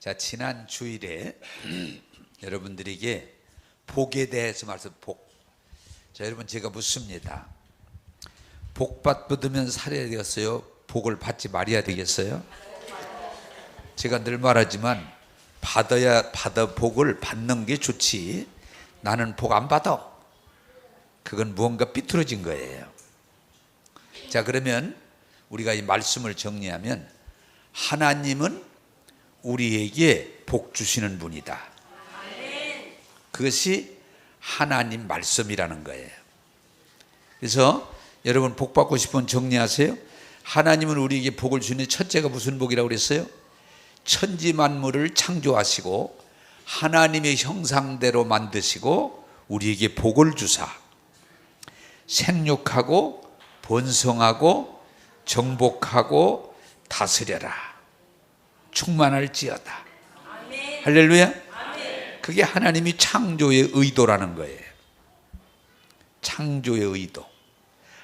자, 지난 주일에 여러분들에게 복에 대해서 말씀, 복. 자, 여러분, 제가 묻습니다. 복 받으면 살아야 되겠어요? 복을 받지 말아야 되겠어요? 제가 늘 말하지만 복을 받는 게 좋지, 나는 복 안 받아, 그건 무언가 삐뚤어진 거예요. 자, 그러면 우리가 이 말씀을 정리하면, 하나님은 우리에게 복 주시는 분이다. 그것이 하나님 말씀이라는 거예요. 그래서 여러분, 복 받고 싶으면 정리하세요. 하나님은 우리에게 복을 주는 첫째가 무슨 복이라고 그랬어요? 천지 만물을 창조하시고 하나님의 형상대로 만드시고 우리에게 복을 주사 생육하고 번성하고 정복하고 다스려라, 충만할지어다. 아멘. 할렐루야. 아멘. 그게 하나님이 창조의 의도라는 거예요. 창조의 의도.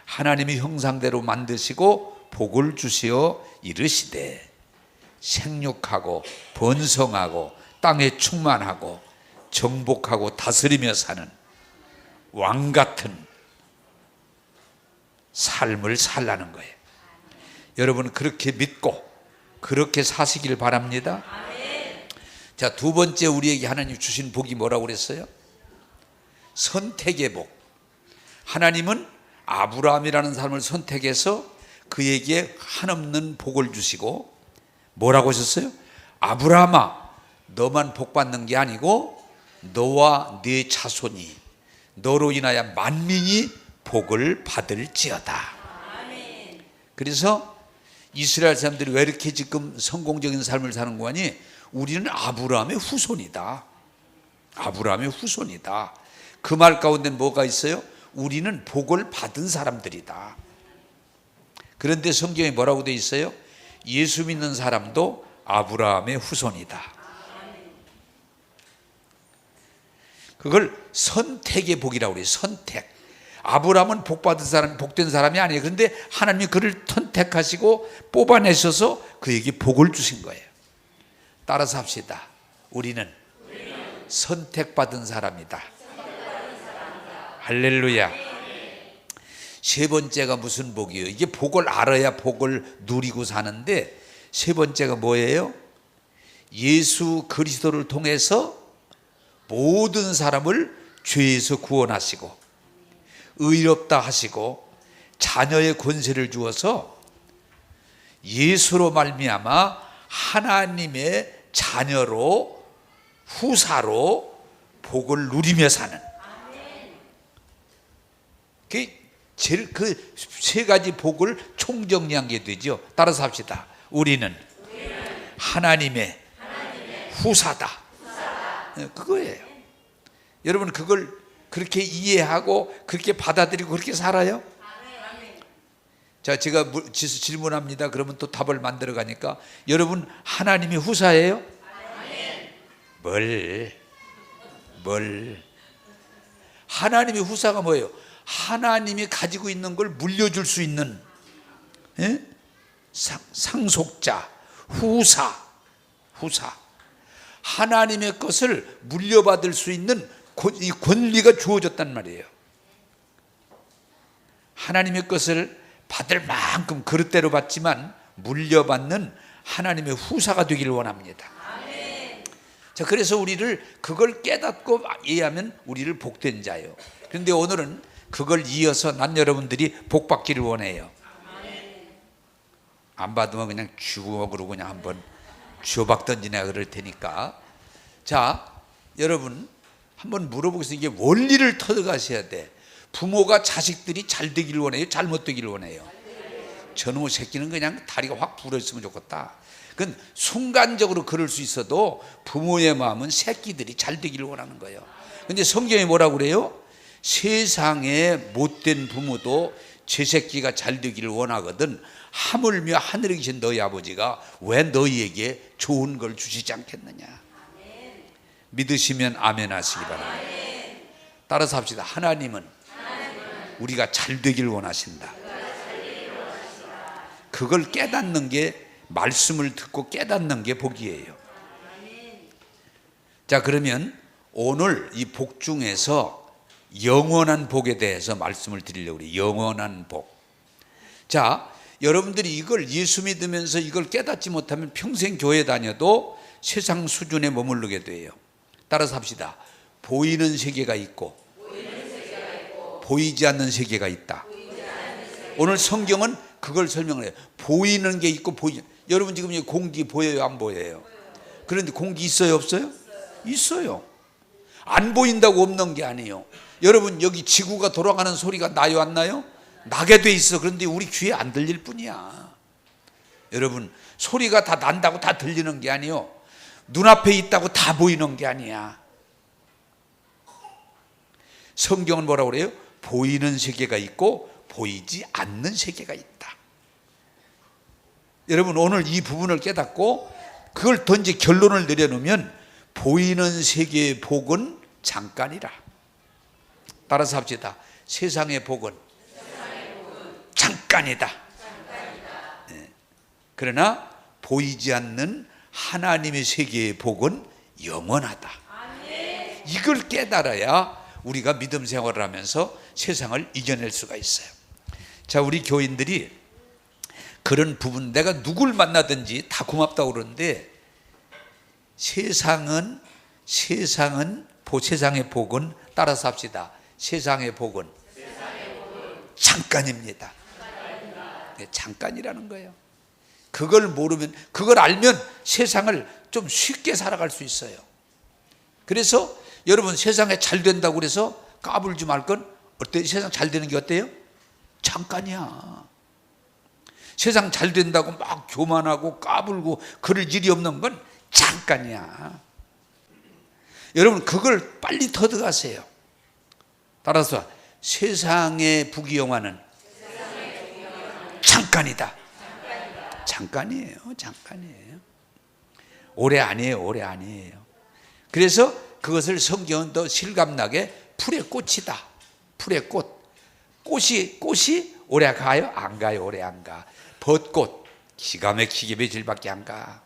하나님의 형상대로 만드시고 복을 주시어 이르시되 생육하고 번성하고 땅에 충만하고 정복하고 다스리며 사는 왕 같은 삶을 살라는 거예요. 여러분, 그렇게 믿고 그렇게 사시길 바랍니다. 아멘. 자, 두 번째 우리에게 하나님 주신 복이 뭐라고 그랬어요? 선택의 복. 하나님은 아브라함이라는 사람을 선택해서 그에게 한없는 복을 주시고 뭐라고 하셨어요? 아브라함아, 너만 복 받는 게 아니고 너와 네 자손이, 너로 인하여 만민이 복을 받을지어다. 아멘. 그래서 이스라엘 사람들이 왜 이렇게 지금 성공적인 삶을 사는 거니? 우리는 아브라함의 후손이다. 아브라함의 후손이다. 그 말 가운데 뭐가 있어요? 우리는 복을 받은 사람들이다. 그런데 성경에 뭐라고 되어 있어요? 예수 믿는 사람도 아브라함의 후손이다. 그걸 선택의 복이라고 그래요. 선택. 아브라함은 복받은 사람, 복된 사람이 아니에요. 그런데 하나님이 그를 선택하시고 뽑아내셔서 그에게 복을 주신 거예요. 따라서 합시다. 우리는 선택받은 사람이다. 할렐루야. 세 번째가 무슨 복이에요? 이게 복을 알아야 복을 누리고 사는데, 세 번째가 뭐예요? 예수 그리스도를 통해서 모든 사람을 죄에서 구원하시고 의롭다 하시고 자녀의 권세를 주어서 예수로 말미암아 하나님의 자녀로, 후사로 복을 누리며 사는, 그 세 가지 복을 총정리한 게 되죠. 따라서 합시다. 우리는 하나님의 후사다. 그거예요. 여러분, 그걸 그렇게 이해하고 그렇게 받아들이고 그렇게 살아요? 자, 제가 질문합니다. 그러면 또 답을 만들어 가니까, 여러분 하나님이 후사예요? 뭘? 하나님의 후사가 뭐예요? 하나님이 가지고 있는 걸 물려줄 수 있는, 상속자, 후사. 하나님의 것을 물려받을 수 있는 이 권리가 주어졌단 말이에요. 하나님의 것을 받을 만큼 그릇대로 받지만 물려받는 하나님의 후사가 되기를 원합니다. 아멘. 자, 그래서 우리를 그걸 깨닫고 이해하면 우리를 복된 자예요. 그런데 오늘은 그걸 이어서 난 여러분들이 복 받기를 원해요. 아멘. 안 받으면 그냥 주먹으로 그냥 한번 주먹 던지나 그럴 테니까. 자, 여러분 한번 물어보겠습니다. 이게 원리를 터득하셔야 돼. 부모가 자식들이 잘 되기를 원해요? 잘못 되기를 원해요? 저놈의 새끼는 그냥 다리가 확 부러졌으면 좋겠다. 그건 순간적으로 그럴 수 있어도 부모의 마음은 새끼들이 잘 되기를 원하는 거예요. 근데 성경이 뭐라고 그래요? 세상에 못된 부모도 제 새끼가 잘 되기를 원하거든. 하물며 하늘에 계신 너희 아버지가 왜 너희에게 좋은 걸 주시지 않겠느냐. 아멘. 믿으시면 아멘 하시기 바랍니다. 아멘. 따라서 합시다. 하나님은 우리가 잘 되기를 원하신다. 그걸 깨닫는 게, 말씀을 듣고 깨닫는 게 복이에요. 자, 그러면 오늘 이 복 중에서 영원한 복에 대해서 말씀을 드리려고 그래요. 영원한 복. 자, 여러분들이 이걸 예수 믿으면서 이걸 깨닫지 못하면 평생 교회 다녀도 세상 수준에 머무르게 돼요. 따라서 합시다. 보이는 세계가 있고 보이지 않는 세계가 있다. 오늘 성경은 그걸 설명을 해요. 보이는 게 있고 여러분 지금 공기 보여요, 안 보여요? 그런데 공기 있어요, 없어요? 있어요. 안 보인다고 없는 게 아니에요. 여러분 여기 지구가 돌아가는 소리가 나요, 안 나요? 나게 돼 있어. 그런데 우리 귀에 안 들릴 뿐이야. 여러분 소리가 다 난다고 다 들리는 게 아니에요. 눈앞에 있다고 다 보이는 게 아니야. 성경은 뭐라고 그래요? 보이는 세계가 있고 보이지 않는 세계가 있다. 여러분 오늘 이 부분을 깨닫고 그걸 더 이제 결론을 내려놓으면 보이는 세계의 복은 잠깐이라. 따라서 합시다. 세상의 복은 잠깐이다. 네. 그러나 보이지 않는 하나님의 세계의 복은 영원하다. 이걸 깨달아야 우리가 믿음 생활을 하면서 세상을 이겨낼 수가 있어요. 자, 우리 교인들이 그런 부분, 내가 누굴 만나든지 다 고맙다고 그러는데 세상의 복은 따라서 합시다. 세상의 복은 잠깐입니다. 네, 잠깐이라는 거예요. 그걸 모르면, 그걸 알면 세상을 좀 쉽게 살아갈 수 있어요. 그래서 여러분 세상에 잘 된다고 그래서 까불지 말 건 어때요? 세상 잘 되는 게 어때요? 잠깐이야. 세상 잘 된다고 막 교만하고 까불고 그럴 일이 없는 건 잠깐이야. 여러분 그걸 빨리 터득하세요. 따라서 세상의 부귀영화는 잠깐이다. 잠깐이에요. 잠깐이에요. 오래 아니에요. 오래 아니에요. 그래서 그것을 성경은 더 실감나게 풀의 꽃이다. 풀의 꽃. 꽃이 오래 가요? 안 가요. 오래 안 가. 벚꽃 기가 막히게 며칠밖에 안 가.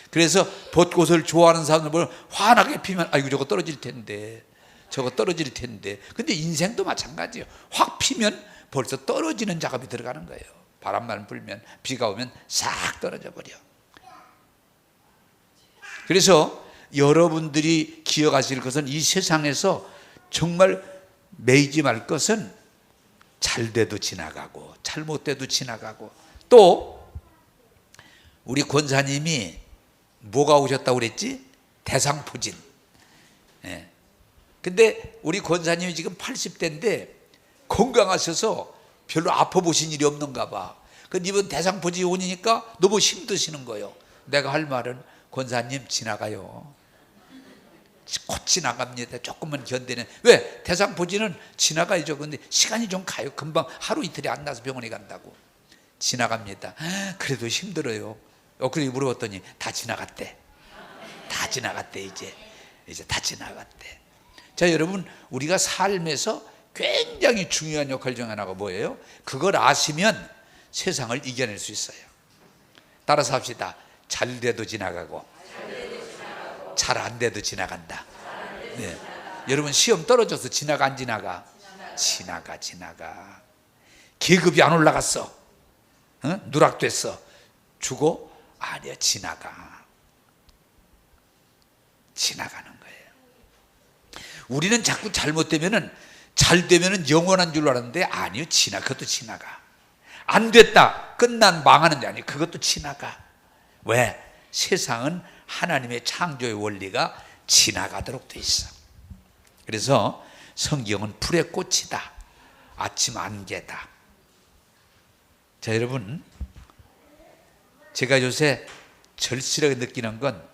그래서 벚꽃을 좋아하는 사람들 보면 환하게 피면 아이고 저거 떨어질 텐데, 저거 떨어질 텐데. 근데 인생도 마찬가지예요. 확 피면 벌써 떨어지는 작업이 들어가는 거예요. 바람만 불면, 비가 오면 싹 떨어져 버려. 그래서 여러분들이 기억하실 것은 이 세상에서 정말 매이지 말 것은 잘 돼도 지나가고 잘못돼도 지나가고, 또 우리 권사님이 뭐가 오셨다고 그랬지? 대상포진. 예. 근데 우리 권사님이 지금 80대인데 건강하셔서 별로 아파 보신 일이 없는가 봐. 근데 이번 대상포진이 오니까 너무 힘드시는 거예요. 내가 할 말은 권사님 지나가요. 곧 지나갑니다. 조금만 견디는. 왜? 대상포진은 지나가야죠. 근데 시간이 좀 가요. 금방 하루 이틀이 안 나서 병원에 간다고. 지나갑니다. 그래도 힘들어요. 그래서 물어봤더니 다 지나갔대. 다 지나갔대. 이제 다 지나갔대. 자, 여러분 우리가 삶에서 굉장히 중요한 역할 중 하나가 뭐예요? 그걸 아시면 세상을 이겨낼 수 있어요. 따라서 합시다. 잘 돼도 지나가고 잘 안 돼도 지나간다. 네. 여러분 시험 떨어져서 지나가 안 지나가? 지나가. 계급이 안 올라갔어. 누락됐어. 죽어? 아니야. 지나가는 거예요. 우리는 자꾸 잘못되면은 잘 되면은 영원한 줄 알았는데 아니요. 그것도 지나가. 안 됐다. 끝난 망하는 게 아니에요. 그것도 지나가. 왜? 세상은 하나님의 창조의 원리가 지나가도록 돼 있어. 그래서 성경은 풀의 꽃이다. 아침 안개다. 자, 여러분 제가 요새 절실하게 느끼는 건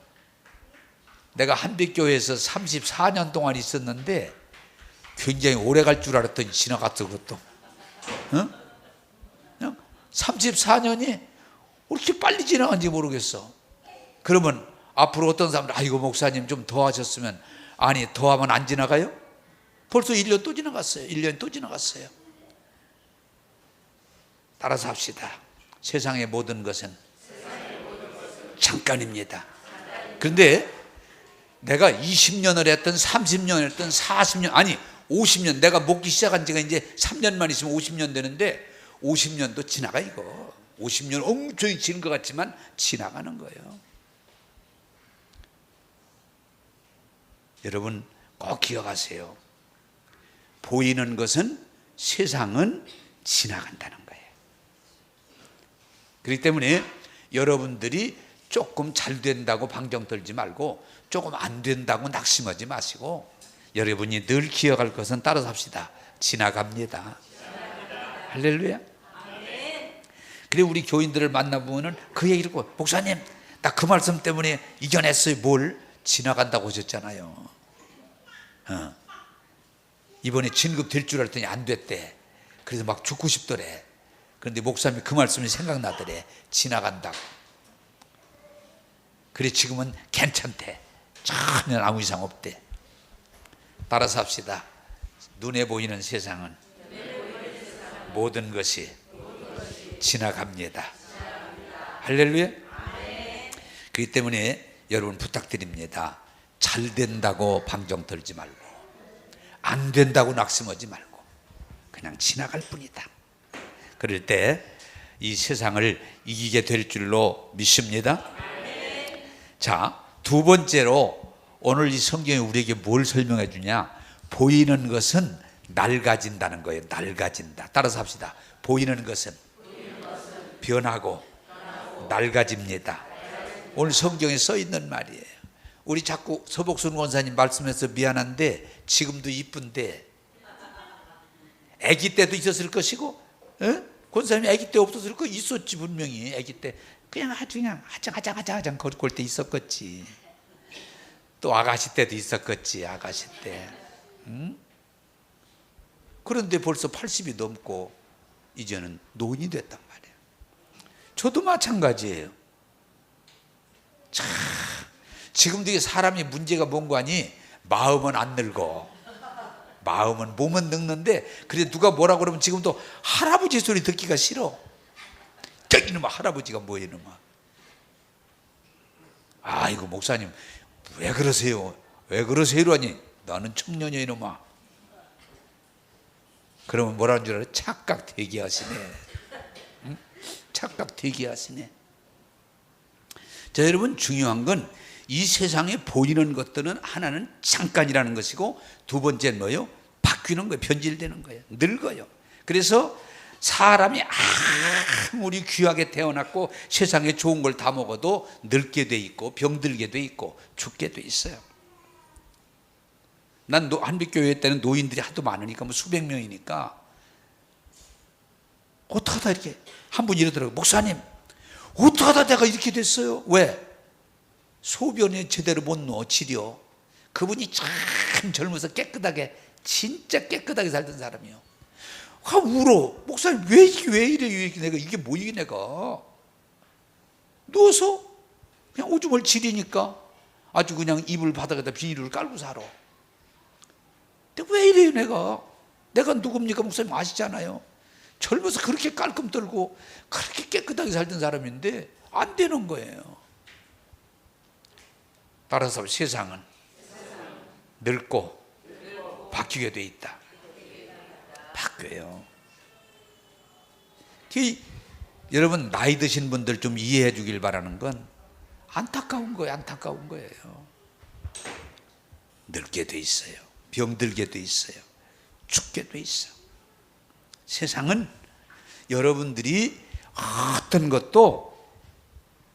내가 한빛교회에서 34년 동안 있었는데 굉장히 오래 갈 줄 알았더니 지나갔어. 그것도 34년이 왜 이렇게 빨리 지나간지 모르겠어. 그러면 앞으로 어떤 사람들 아이고 목사님 좀 더 하셨으면, 아니 더 하면 안 지나가요? 벌써 1년 또 지나갔어요. 1년 또 지나갔어요. 따라서 합시다. 세상의 모든 것은 잠깐입니다. 그런데 내가 20년을 했든 30년을 했든 40년, 아니 50년, 내가 먹기 시작한 지가 이제 3년만 있으면 50년 되는데 50년도 지나가. 이거 50년 엄청 지는 것 같지만 지나가는 거예요. 여러분 꼭 기억하세요. 보이는 것은, 세상은 지나간다는 거예요. 그렇기 때문에 여러분들이 조금 잘 된다고 방정 떨지 말고 조금 안 된다고 낙심하지 마시고, 여러분이 늘 기억할 것은 따라서 합시다. 지나갑니다. 할렐루야. 그래, 우리 교인들을 만나보면 그 얘기를 하고, 목사님 나 그 말씀 때문에 이겨냈어요. 뭘? 지나간다고 하셨잖아요. 이번에 진급 될 줄 알았더니 안 됐대. 그래서 막 죽고 싶더래. 그런데 목사님이 그 말씀이 생각나더래. 지나간다고. 그래, 지금은 괜찮대. 전혀 아무 이상 없대. 따라서 합시다. 눈에 보이는 세상은 모든 것이 지나갑니다. 할렐루야. 그렇기 때문에 여러분 부탁드립니다. 잘 된다고 방정 떨지 말고, 안 된다고 낙심하지 말고, 그냥 지나갈 뿐이다. 그럴 때 이 세상을 이기게 될 줄로 믿습니다. 자, 두 번째로 오늘 이 성경이 우리에게 뭘 설명해 주냐? 보이는 것은 낡아진다는 거예요. 낡아진다. 따라서 합시다. 보이는 것은 변하고 낡아집니다. 오늘 성경에 써 있는 말이에요. 우리 자꾸 서복순 권사님 말씀해서 미안한데 지금도 이쁜데, 아기 때도 있었을 것이고, 권사님이 아기 때 없었을 거 있었지. 분명히 아기 때 그냥 아주 그냥 하장 걸을 때 있었겠지. 또 아가씨 때도 있었겠지. 아가씨 때. 그런데 벌써 80이 넘고 이제는 노인이 됐단 말이에요. 저도 마찬가지예요. 참, 지금도 이게 사람이 문제가 뭔가 하니, 마음은 안 늙어. 마음은, 몸은 늙는데, 그래 누가 뭐라 그러면 지금도 할아버지 소리 듣기가 싫어. 저기 이놈아, 할아버지가 뭐 이놈아. 아이고 목사님 왜 그러세요? 왜 그러세요라니, 나는 청년이야 이놈아. 그러면 뭐라는 줄 알아요? 착각 대기하시네. 응? 착각 대기하시네. 자, 여러분 중요한 건 이 세상에 보이는 것들은 하나는 잠깐이라는 것이고, 두 번째는 뭐예요? 바뀌는 거예요. 변질되는 거예요. 늙어요. 그래서 사람이 아무리 귀하게 태어났고 세상에 좋은 걸 다 먹어도 늙게 돼 있고, 병들게 돼 있고, 죽게 돼 있어요. 난 한빛교회 때는 노인들이 하도 많으니까, 뭐 수백 명이니까, 어떡하다 이렇게 한 분이 이러더라고요. 목사님 어떡하다 내가 이렇게 됐어요. 왜? 소변에 제대로 못 넣어, 치료. 그분이 참 젊어서 깨끗하게, 진짜 깨끗하게 살던 사람이요. 울어. 목사님 왜 이래요? 내가 이게 뭐야? 내가 누워서 그냥 오줌을 지리니까 아주 그냥 이불 바닥에다 비닐을 깔고 살아. 근데 왜 이래요? 내가 누굽니까? 목사님 아시잖아요. 젊어서 그렇게 깔끔 떨고 그렇게 깨끗하게 살던 사람인데 안 되는 거예요. 따라서 세상은 늙고 바뀌게 돼 있다. 바뀌어요. 여러분 나이 드신 분들 좀 이해해 주길 바라는 건, 안타까운 거예요. 안타까운 거예요. 늙게 돼 있어요. 병들게 돼 있어요. 죽게 돼 있어. 세상은 여러분들이 어떤 것도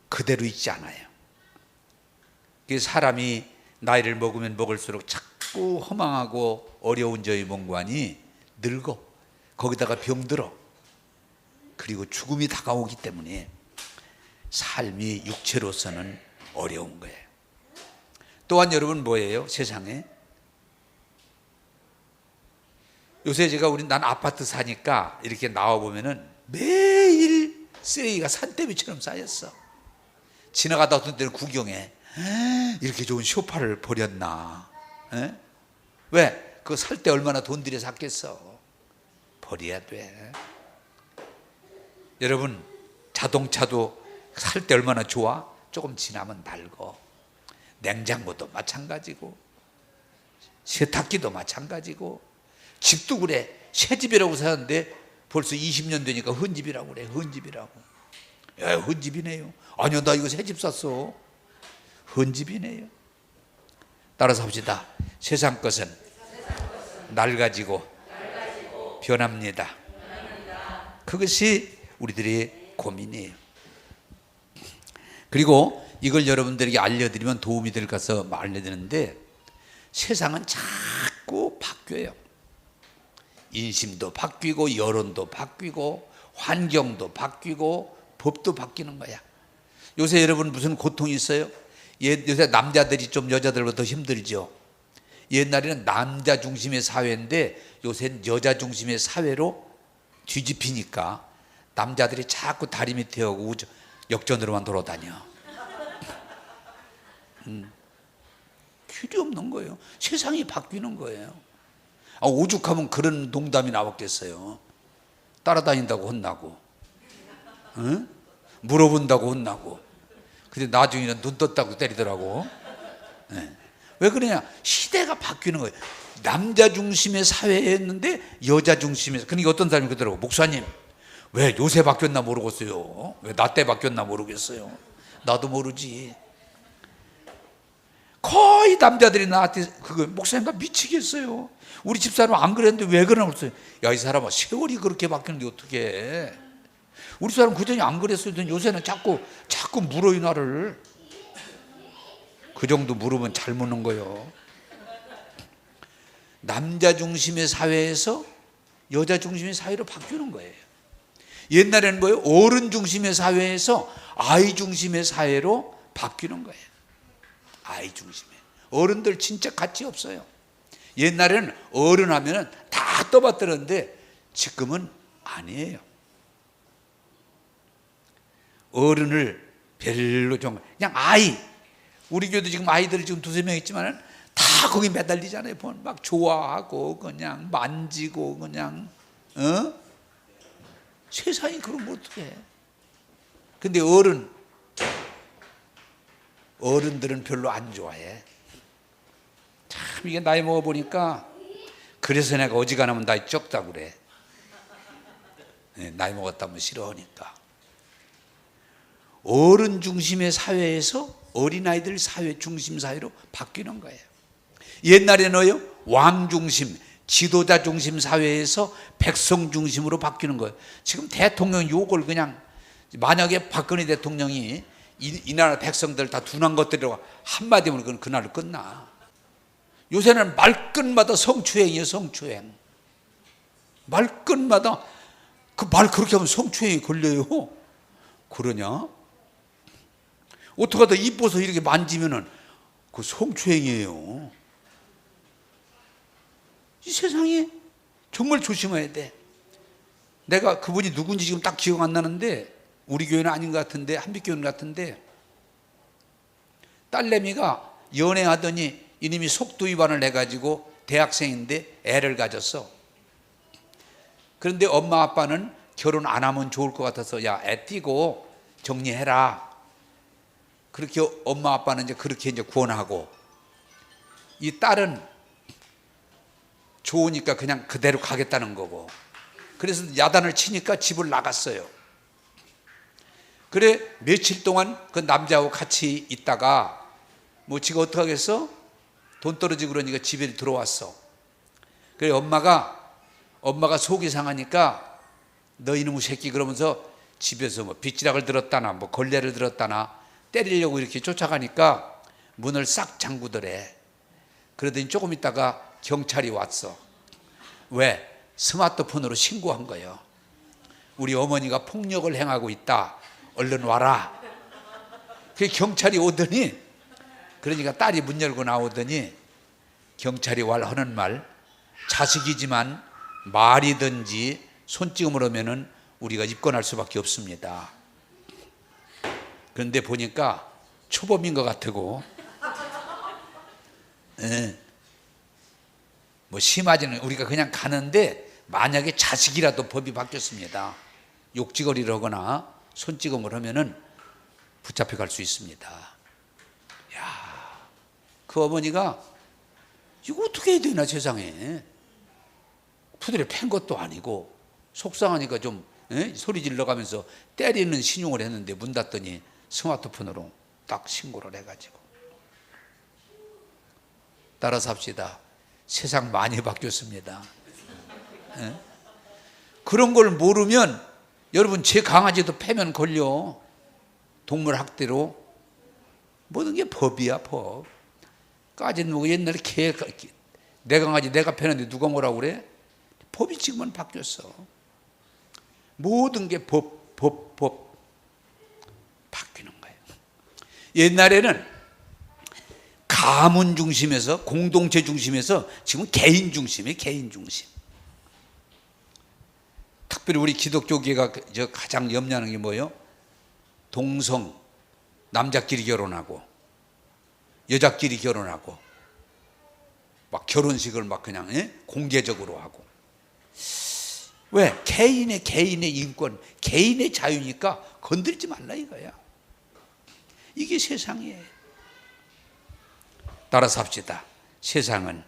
그대로 있지 않아요. 사람이 나이를 먹으면 먹을수록 자꾸 허망하고 어려운 저희 몸관이 늙어. 거기다가 병들어. 그리고 죽음이 다가오기 때문에 삶이 육체로서는 어려운 거예요. 또한 여러분 뭐예요? 세상에 요새 난 아파트 사니까 이렇게 나와보면은 매일 쓰레기가 산더미처럼 쌓였어. 지나가다 어떤 때는 구경해. 이렇게 좋은 소파를 버렸나? 왜? 그거 살 때 얼마나 돈 들여 샀겠어. 버려야 돼. 여러분 자동차도 살 때 얼마나 좋아? 조금 지나면 낡어. 냉장고도 마찬가지고 세탁기도 마찬가지고 집도 그래. 새 집이라고 사는데 벌써 20년 되니까 헌집이라고 그래. 헌집이라고. 야, 헌집이네요. 아니요, 나 이거 새 집 샀어. 헌집이네요. 따라서 합시다. 세상 것은 낡아지고 변합니다. 그것이 우리들의 고민이에요. 그리고 이걸 여러분들에게 알려드리면 도움이 될 것서 알려드리는데, 세상은 자꾸 바뀌어요. 인심도 바뀌고 여론도 바뀌고 환경도 바뀌고 법도 바뀌는 거야. 요새 여러분 무슨 고통이 있어요? 요새 남자들이 좀 여자들보다 더 힘들죠. 옛날에는 남자 중심의 사회인데 요새는 여자 중심의 사회로 뒤집히니까 남자들이 자꾸 다리 밑에 오고 역전으로만 돌아다녀. 필요 없는 거예요. 세상이 바뀌는 거예요. 오죽하면 그런 농담이 나왔겠어요. 따라다닌다고 혼나고, 응? 물어본다고 혼나고. 근데 나중에는 눈 떴다고 때리더라고. 네. 왜 그러냐? 시대가 바뀌는 거예요. 남자 중심의 사회였는데 여자 중심의. 그러니까 어떤 사람이 그러더라고. 목사님, 왜 요새 바뀌었나 모르겠어요. 왜 나 때 바뀌었나 모르겠어요. 나도 모르지. 거의 남자들이 나한테 그거, 목사님 나 미치겠어요. 우리 집사람 안 그랬는데 왜 그러나 그랬어요. 야, 이 사람아, 세월이 그렇게 바뀌는데 어떻게 해. 우리 사람 그전에 안 그랬어요. 요새는 자꾸 물어요 나를. 그 정도 물으면 잘 묻는 거예요. 남자 중심의 사회에서 여자 중심의 사회로 바뀌는 거예요. 옛날에는 뭐예요? 어른 중심의 사회에서 아이 중심의 사회로 바뀌는 거예요. 아이 중심에. 어른들 진짜 가치 없어요. 옛날에는 어른 하면은 다 떠받들었는데 지금은 아니에요. 어른을 별로 좀 그냥 아이. 우리 교회도 지금 아이들이 지금 두세 명 있지만은 다 거기 매달리잖아요. 막 좋아하고 그냥 만지고 그냥 세상이 그러면 어떡해. 근데 어른들은 별로 안 좋아해. 참 이게 나이 먹어보니까 그래서 내가 어지간하면 나이 적다고 그래. 네, 나이 먹었다면 싫어하니까. 어른 중심의 사회에서 어린아이들 사회 중심 사회로 바뀌는 거예요. 옛날에는요, 왕 중심, 지도자 중심 사회에서 백성 중심으로 바뀌는 거예요. 지금 대통령 욕을 그냥, 만약에 박근혜 대통령이 이 나라 백성들 다 둔한 것들이라고 한마디면 그날을 끝나. 요새는 말끝마다 성추행이에요. 성추행. 말끝마다 그 말 그렇게 하면 성추행이 걸려요. 그러냐? 어떻게 하다 이뻐서 이렇게 만지면은 그 성추행이에요. 이 세상에 정말 조심해야 돼. 내가 그분이 누군지 지금 딱 기억 안 나는데, 우리 교회는 아닌 것 같은데, 한빛교회는 같은데, 딸내미가 연애하더니 이놈이 속도 위반을 해가지고 대학생인데 애를 가졌어. 그런데 엄마 아빠는 결혼 안 하면 좋을 것 같아서 야, 애 띄고 정리해라. 그렇게 엄마 아빠는 그렇게 구원하고, 이 딸은 좋으니까 그냥 그대로 가겠다는 거고, 그래서 야단을 치니까 집을 나갔어요. 그래 며칠 동안 그 남자하고 같이 있다가 뭐 지가 어떻게 하겠어? 돈 떨어지고 그러니까 집에 들어왔어. 그래 엄마가 속이 상하니까 너 이놈의 새끼 그러면서 집에서 뭐 빗지락을 들었다나 뭐 걸레를 들었다나 때리려고 이렇게 쫓아가니까 문을 싹 잠그더래. 그러더니 조금 있다가 경찰이 왔어. 왜? 스마트폰으로 신고한 거예요. 우리 어머니가 폭력을 행하고 있다. 얼른 와라. 그 경찰이 오더니, 그러니까 딸이 문 열고 나오더니 경찰이 하는 말, 자식이지만 말이든지 손찌검을 하면은 우리가 입건할 수밖에 없습니다. 그런데 보니까 초범인 것 같고, 뭐 심하지는 우리가 그냥 가는데 만약에 자식이라도 법이 바뀌었습니다. 욕지거리를 하거나 손찌검을 하면은 붙잡혀 갈 수 있습니다. 야, 그 어머니가 이거 어떻게 해야 되나 세상에. 푸들에 팬 것도 아니고 속상하니까 좀 소리 질러가면서 때리는 신용을 했는데 문 닫더니 스마트폰으로 딱 신고를 해가지고 따라 삽시다. 세상 많이 바뀌었습니다. 그런 걸 모르면 여러분 제 강아지도 패면 걸려. 동물 학대로. 모든 게 법이야 법. 까짓 뭐 옛날에 내 강아지 내가 패는데 누가 뭐라고 그래? 법이 지금은 바뀌었어. 모든 게 법 바뀌는 거예요. 옛날에는 가문 중심에서 공동체 중심에서 지금 개인 중심이에요. 개인 중심. 특별히 우리 기독교계가 가장 염려하는 게 뭐예요? 동성 남자끼리 결혼하고 여자끼리 결혼하고 막 결혼식을 막 그냥 공개적으로 하고. 왜? 개인의 인권, 개인의 자유니까 건들지 말라 이거야. 이게 세상이에요. 따라서 합시다. 세상은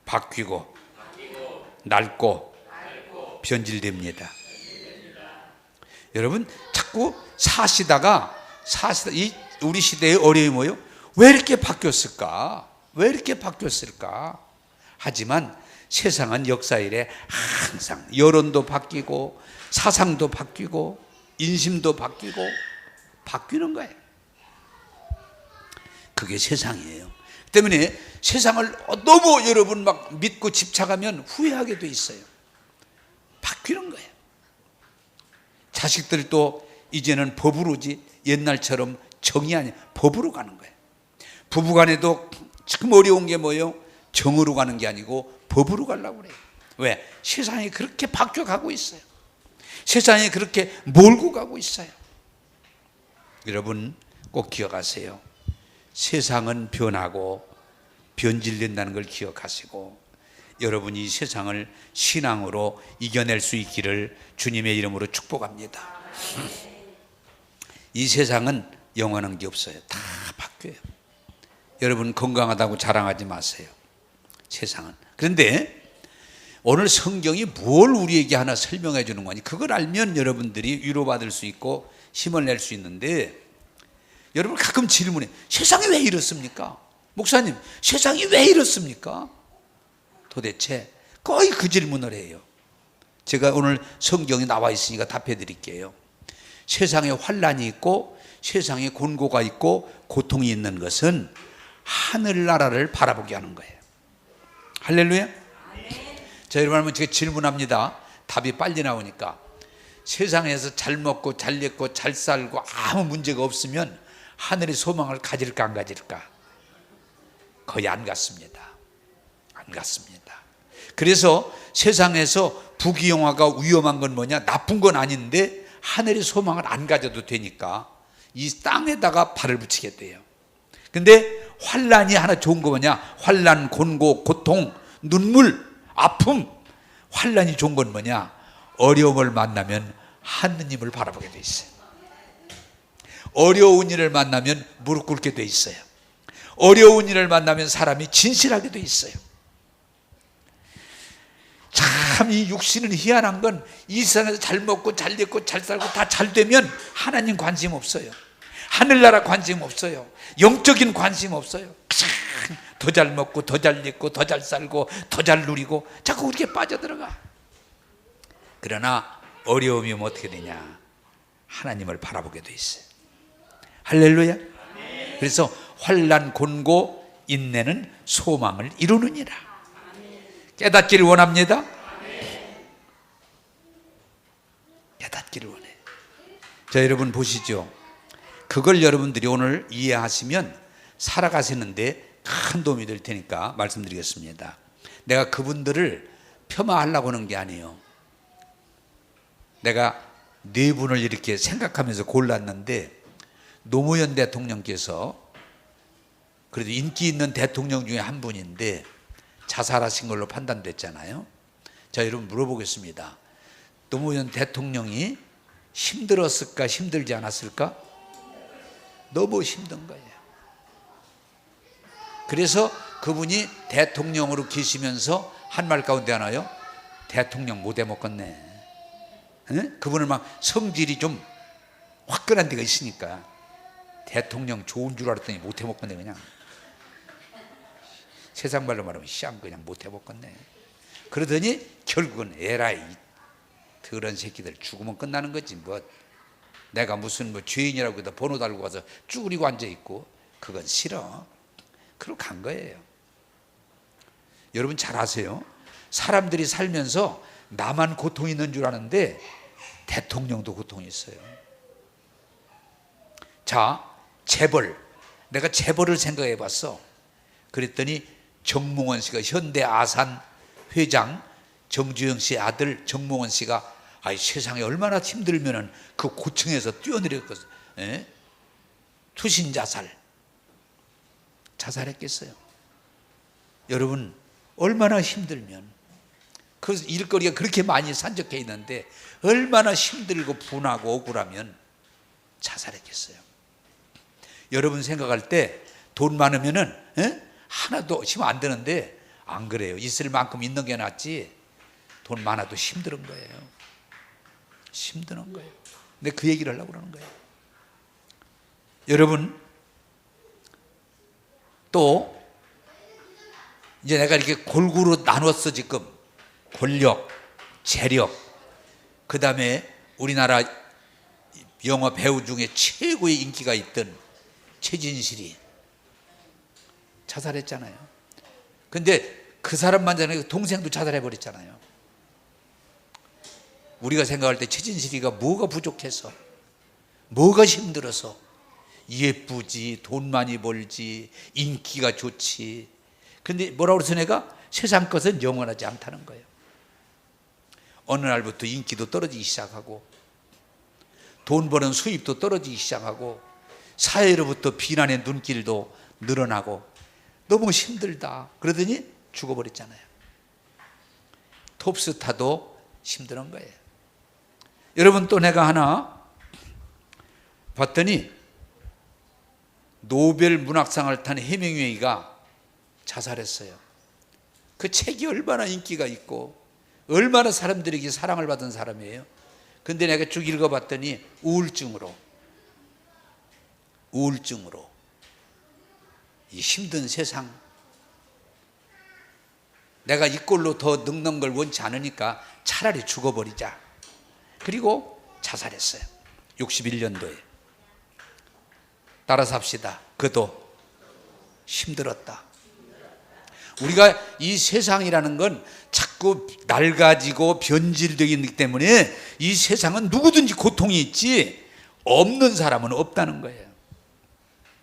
바뀌고 낡고 변질됩니다. 여러분 자꾸 사시다가 우리 시대의 어려움이 뭐예요? 왜 이렇게 바뀌었을까? 왜 이렇게 바뀌었을까? 하지만 세상은 역사 이래 항상 여론도 바뀌고 사상도 바뀌고 인심도 바뀌고 바뀌는 거예요. 그게 세상이에요. 때문에 세상을 너무 여러분 막 믿고 집착하면 후회하게 돼 있어요. 바뀌는 거예요. 자식들도 이제는 법으로지 옛날처럼 정이 아니야. 법으로 가는 거예요. 부부간에도 참 어려운 게 뭐예요? 정으로 가는 게 아니고 법으로 가려고 그래요. 왜? 세상이 그렇게 바뀌어가고 있어요. 세상이 그렇게 몰고 가고 있어요. 여러분 꼭 기억하세요. 세상은 변하고 변질된다는 걸 기억하시고 여러분이 이 세상을 신앙으로 이겨낼 수 있기를 주님의 이름으로 축복합니다. 이 세상은 영원한 게 없어요. 다 바뀌어요. 여러분 건강하다고 자랑하지 마세요. 세상은. 그런데 오늘 성경이 뭘 우리에게 하나 설명해 주는 거니? 그걸 알면 여러분들이 위로받을 수 있고 힘을 낼 수 있는데, 여러분 가끔 질문해. 세상이 왜 이렇습니까? 목사님, 세상이 왜 이렇습니까? 도대체 거의 그 질문을 해요. 제가 오늘 성경이 나와 있으니까 답해 드릴게요. 세상에 환난이 있고 세상에 곤고가 있고 고통이 있는 것은 하늘나라를 바라보게 하는 거예요. 할렐루야. 자, 여러분 한번 제가 질문합니다. 답이 빨리 나오니까. 세상에서 잘 먹고 잘 입고 잘 살고 아무 문제가 없으면 하늘의 소망을 가질까 안 가질까? 거의 안 갖습니다. 안 갖습니다. 그래서 세상에서 부귀영화가 위험한 건 뭐냐? 나쁜 건 아닌데 하늘의 소망을 안 가져도 되니까 이 땅에다가 발을 붙이게 돼요. 근데 환난이 하나 좋은 거 뭐냐? 환난, 곤고, 고통, 눈물, 아픔. 환난이 좋은 건 뭐냐? 어려움을 만나면 하느님을 바라보게 돼 있어요. 어려운 일을 만나면 무릎 꿇게 돼 있어요. 어려운 일을 만나면 사람이 진실하게 돼 있어요. 참 이 육신은 희한한 건 이 세상에서 잘 먹고 잘 입고 잘 살고 다 잘 되면 하나님 관심 없어요. 하늘나라 관심 없어요. 영적인 관심 없어요. 더 잘 먹고 더 잘 입고 더 잘 살고 더 잘 누리고 자꾸 그렇게 빠져들어가. 그러나 어려움이 오면 어떻게 되냐? 하나님을 바라보게 돼 있어요. 할렐루야. 그래서 환난, 곤고, 인내는 소망을 이루느니라. 깨닫기를 원합니다. 깨닫기를 원해요. 자, 여러분 보시죠. 그걸 여러분들이 오늘 이해하시면 살아가시는데 큰 도움이 될 테니까 말씀드리겠습니다. 내가 그분들을 폄하하려고 하는 게 아니에요. 내가 네 분을 이렇게 생각하면서 골랐는데 노무현 대통령께서 그래도 인기 있는 대통령 중에 한 분인데 자살하신 걸로 판단됐잖아요. 자, 여러분 물어보겠습니다. 노무현 대통령이 힘들었을까 힘들지 않았을까? 너무 힘든 거예요. 그래서 그분이 대통령으로 계시면서 한 말 가운데 하나요, 대통령 못해 먹겠네. 그분은 막 성질이 좀 화끈한 데가 있으니까 대통령 좋은 줄 알았더니 못해 먹겠네. 그냥 세상 말로 말하면 시장 그냥 못해 먹겠네. 그러더니 결국은 에라이 더러운 새끼들 죽으면 끝나는 거지. 뭐 내가 무슨 뭐 죄인이라고 해서 번호 달고 가서 쭈그리고 앉아 있고 그건 싫어. 그러고 간 거예요. 여러분 잘 아세요? 사람들이 살면서 나만 고통이 있는 줄 아는데 대통령도 고통이 있어요. 자, 재벌. 내가 재벌을 생각해 봤어. 그랬더니 정몽원 씨가 현대 아산 회장 정주영 씨의 아들 정몽원 씨가 아이 세상에 얼마나 힘들면은 그 고층에서 뛰어내렸겠어요. 투신 자살했겠어요. 여러분 얼마나 힘들면, 그 일거리가 그렇게 많이 산적해 있는데 얼마나 힘들고 분하고 억울하면 자살했겠어요. 여러분 생각할 때 돈 많으면은 하나도 힘 안 드는데 안 그래요. 있을 만큼 있는 게 낫지. 돈 많아도 힘든 거예요. 힘드는 거예요. 근데 그 얘기를 하려고 그러는 거예요. 여러분 또 이제 내가 이렇게 골고루 나눴어. 지금 권력, 재력, 그 다음에 우리나라 영화 배우 중에 최고의 인기가 있던 최진실이 자살했잖아요. 근데 그 사람만 아니고 동생도 자살해버렸잖아요. 우리가 생각할 때 최진실이가 뭐가 부족해서, 뭐가 힘들어서, 예쁘지, 돈 많이 벌지, 인기가 좋지. 근데 뭐라고 그래서 내가 세상 것은 영원하지 않다는 거예요. 어느 날부터 인기도 떨어지기 시작하고 돈 버는 수입도 떨어지기 시작하고 사회로부터 비난의 눈길도 늘어나고 너무 힘들다. 그러더니 죽어버렸잖아요. 톱스타도 힘든 거예요. 여러분 또 내가 하나 봤더니 노벨 문학상을 탄 해밍웨이가 자살했어요. 그 책이 얼마나 인기가 있고 얼마나 사람들에게 사랑을 받은 사람이에요. 근데 내가 쭉 읽어봤더니 우울증으로 이 힘든 세상, 내가 이 꼴로 더 늙는 걸 원치 않으니까 차라리 죽어버리자. 그리고 자살했어요. 61년도에. 따라서 합시다. 그도 힘들었다. 우리가 이 세상이라는 건 자꾸 낡아지고 변질되기 때문에 이 세상은 누구든지 고통이 있지 없는 사람은 없다는 거예요.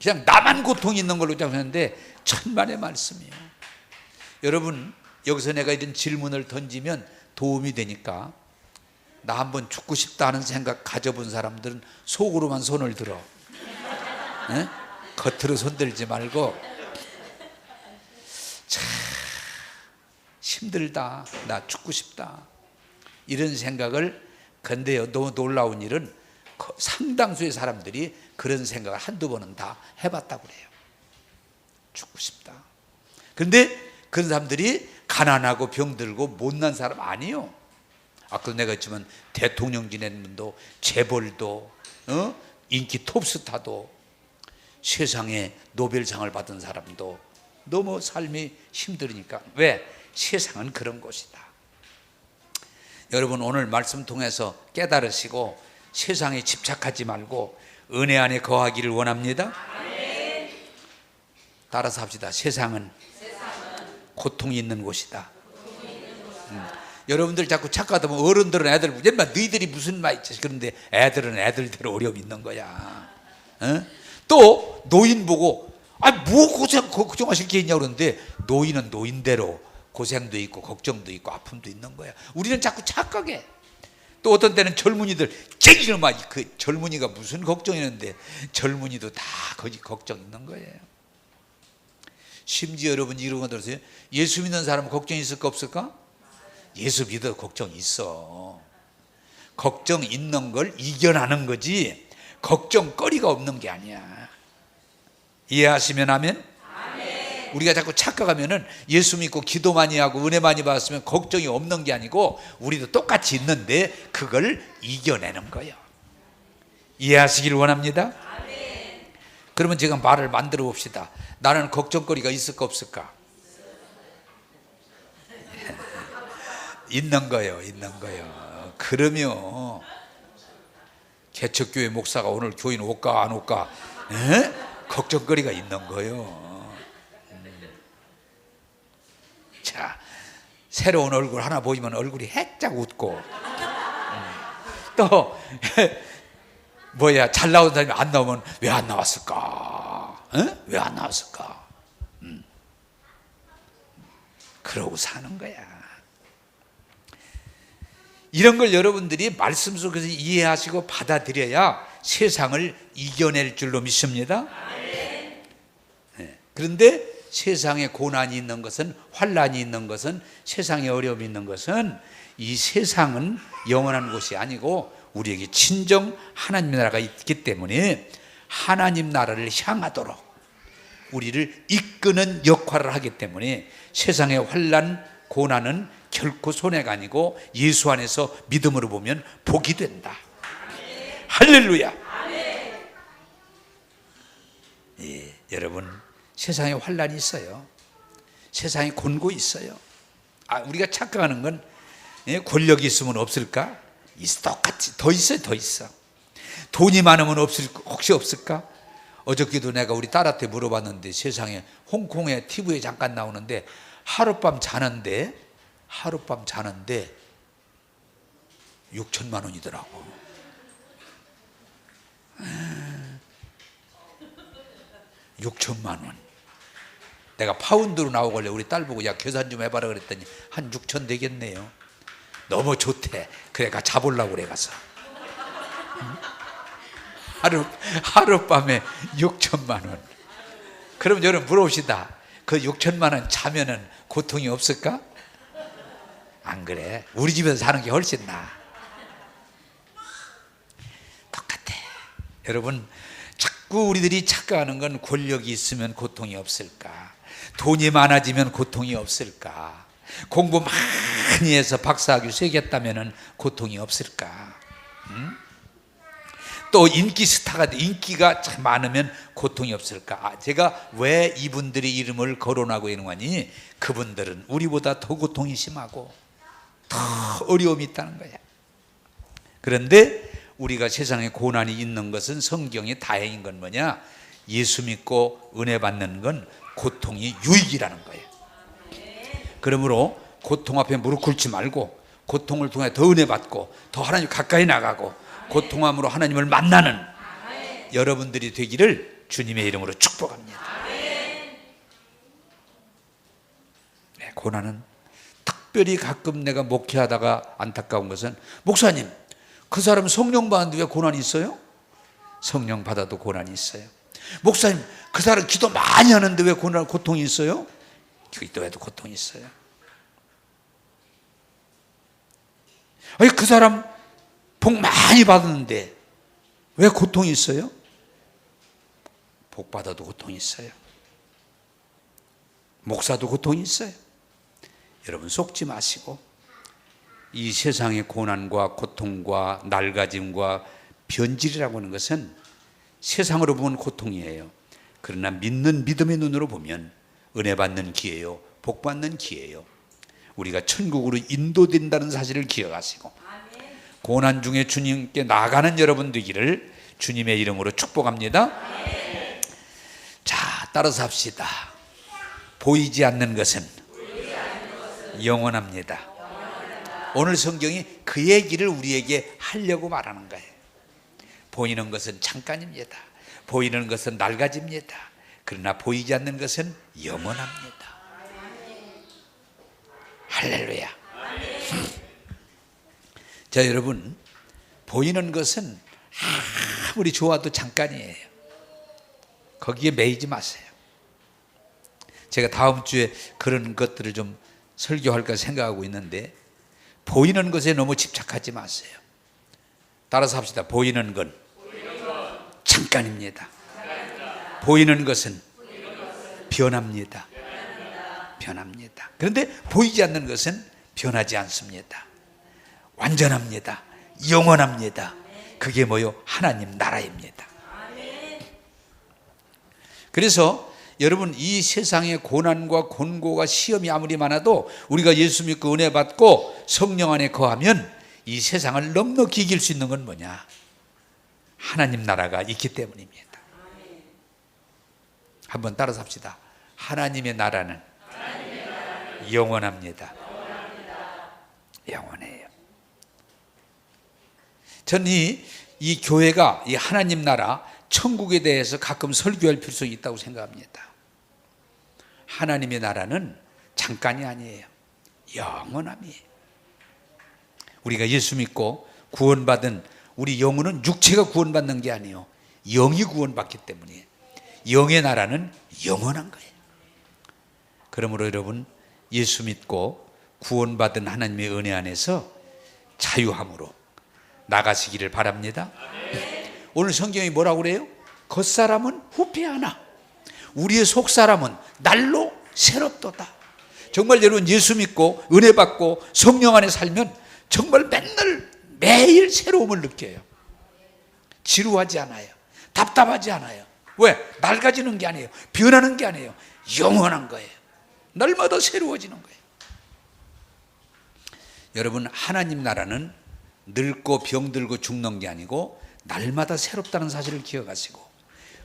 그냥 나만 고통이 있는 걸로 생각하는데 천만의 말씀이에요. 여러분 여기서 내가 이런 질문을 던지면 도움이 되니까 나 한번 죽고 싶다 하는 생각 가져본 사람들은 속으로만 손을 들어. 겉으로 손들지 말고. 참 힘들다, 나 죽고 싶다, 이런 생각을. 근데요, 너무 놀라운 일은 상당수의 사람들이 그런 생각을 한두 번은 다 해봤다고 그래요. 죽고 싶다. 그런데 그런 사람들이 가난하고 병들고 못난 사람 아니에요. 아까 내가 했지만 대통령 지낸 분도 재벌도 인기 톱스타도 세상에 노벨상을 받은 사람도 너무 삶이 힘들으니까. 왜? 세상은 그런 곳이다. 여러분 오늘 말씀 통해서 깨달으시고 세상에 집착하지 말고 은혜 안에 거하기를 원합니다. 따라서 합시다. 세상은 고통이 있는 곳이다. 여러분들 자꾸 착각하면 어른들은 애들 맨날 너희들이 무슨 말 있지. 그런데 애들은 애들대로 어려움이 있는 거야. 또 노인 보고 뭐 걱정하실 게 있냐고 그러는데 노인은 노인대로 고생도 있고 걱정도 있고 아픔도 있는 거야. 우리는 자꾸 착각해. 또 어떤 때는 젊은이들 그 젊은이가 무슨 걱정이 있는데 젊은이도 다 거기 걱정 있는 거예요. 심지어 여러분 이런 거 들으세요? 예수 믿는 사람은 걱정이 있을까 없을까? 예수 믿어 걱정 있어. 걱정 있는 걸 이겨나는 거지 걱정거리가 없는 게 아니야. 이해하시면 아멘? 우리가 자꾸 착각하면은 예수 믿고 기도 많이 하고 은혜 많이 받았으면 걱정이 없는 게 아니고 우리도 똑같이 있는데 그걸 이겨내는 거예요. 이해하시길 원합니다. 그러면 제가 말을 만들어 봅시다. 나는 걱정거리가 있을까 없을까? 있는 거예요. 있는 거예요. 그러면 개척교회 목사가 오늘 교인 올까 안 올까? 걱정거리가 있는 거예요. 자, 새로운 얼굴 하나 보이면 얼굴이 해짝 웃고 또 뭐야 잘 나온 사람이 안 나오면 왜 안 나왔을까? 왜 안 나왔을까? 그러고 사는 거야. 이런 걸 여러분들이 말씀 속에서 이해하시고 받아들여야 세상을 이겨낼 줄로 믿습니다. 그런데 세상에 고난이 있는 것은, 환난이 있는 것은, 세상에 어려움이 있는 것은 이 세상은 영원한 곳이 아니고 우리에게 친정 하나님 나라가 있기 때문에 하나님 나라를 향하도록 우리를 이끄는 역할을 하기 때문에 세상의 환난, 고난은 결코 손해가 아니고 예수 안에서 믿음으로 보면 복이 된다. 할렐루야. 예, 여러분 세상에 환난이 있어요. 세상에 곤고 있어요. 우리가 착각하는 건 권력이 있으면 없을까? 똑같이 더 있어요. 더 있어. 돈이 많으면 혹시 없을까? 어저께도 내가 우리 딸한테 물어봤는데 세상에 홍콩에 TV에 잠깐 나오는데 하룻밤 자는데 6천만 원이더라고. (6천만 원) 내가 파운드로 나오길래 우리 딸 보고 야 계산 좀 해봐라 그랬더니 한 6천 되겠네요. 너무 좋대. 그래 가 잡으려고 그래 가서 하룻밤에 6천만 원. 그럼 여러분 물어봅시다. 그 6천만 원 자면은 고통이 없을까? 안 그래? 우리 집에서 사는 게 훨씬 나아. 똑같아. 여러분 자꾸 우리들이 착각하는 건 권력이 있으면 고통이 없을까? 돈이 많아지면 고통이 없을까? 공부 많이 해서 박사학위 세겠다면 고통이 없을까? 또 인기 스타가 인기가 참 많으면 고통이 없을까? 제가 왜 이분들의 이름을 거론하고 있는 거니? 그분들은 우리보다 더 고통이 심하고 더 어려움이 있다는 거야. 그런데 우리가 세상에 고난이 있는 것은 성경이 다행인 건 뭐냐? 예수 믿고 은혜 받는 건 고통이 유익이라는 거예요. 그러므로 고통 앞에 무릎 꿇지 말고 고통을 통해 더 은혜 받고 더 하나님 가까이 나가고 고통함으로 하나님을 만나는 여러분들이 되기를 주님의 이름으로 축복합니다. 네, 고난은 특별히 가끔 내가 목회하다가 안타까운 것은 목사님 그 사람 성령 받는데 왜 고난이 있어요? 성령 받아도 고난이 있어요. 목사님 그 사람 기도 많이 하는데 왜 고통이 있어요? 기도해도 고통이 있어요. 아니 그 사람 복 많이 받았는데 왜 고통이 있어요? 복 받아도 고통이 있어요. 목사도 고통이 있어요. 여러분 속지 마시고 이 세상의 고난과 고통과 낡아짐과 변질이라고 하는 것은 세상으로 보면 고통이에요. 그러나 믿는 믿음의 눈으로 보면 은혜 받는 기회요, 복 받는 기회요. 우리가 천국으로 인도된다는 사실을 기억하시고 고난 중에 주님께 나아가는 여러분 되기를 주님의 이름으로 축복합니다. 자, 따라서 합시다. 보이지 않는 것은 영원합니다. 오늘 성경이 그 얘기를 우리에게 하려고 말하는 거예요. 보이는 것은 잠깐입니다. 보이는 것은 낡아집니다. 그러나 보이지 않는 것은 영원합니다. 할렐루야. 자, 여러분 보이는 것은 아무리 좋아도 잠깐이에요. 거기에 매이지 마세요. 제가 다음 주에 그런 것들을 좀 설교할까 생각하고 있는데 보이는 것에 너무 집착하지 마세요. 따라서 합시다. 보이는 건 잠깐입니다. 보이는 것은 변합니다. 변합니다. 그런데 보이지 않는 것은 변하지 않습니다. 완전합니다. 영원합니다. 그게 뭐요? 하나님 나라입니다. 그래서 여러분, 이 세상의 고난과 곤고가 시험이 아무리 많아도 우리가 예수 믿고 은혜 받고 성령 안에 거하면 이 세상을 넉넉히 이길 수 있는 건 뭐냐? 하나님 나라가 있기 때문입니다. 한번 따라서 합시다. 하나님의 나라는 영원합니다. 영원해요. 저는 이 교회가 이 하나님 나라 천국에 대해서 가끔 설교할 필요성이 있다고 생각합니다. 하나님의 나라는 잠깐이 아니에요. 영원함이에요. 우리가 예수 믿고 구원받은 우리 영혼은 육체가 구원받는 게 아니에요. 영이 구원받기 때문에 영의 나라는 영원한 거예요. 그러므로 여러분, 예수 믿고 구원받은 하나님의 은혜 안에서 자유함으로 나가시기를 바랍니다. 오늘 성경이 뭐라고 그래요? 겉사람은 후패하나 우리의 속사람은 날로 새롭도다. 정말 여러분, 예수 믿고 은혜 받고 성령 안에 살면 정말 매일 새로움을 느껴요. 지루하지 않아요. 답답하지 않아요. 왜? 낡아지는 게 아니에요. 변하는 게 아니에요. 영원한 거예요. 날마다 새로워지는 거예요. 여러분, 하나님 나라는 늙고 병들고 죽는 게 아니고 날마다 새롭다는 사실을 기억하시고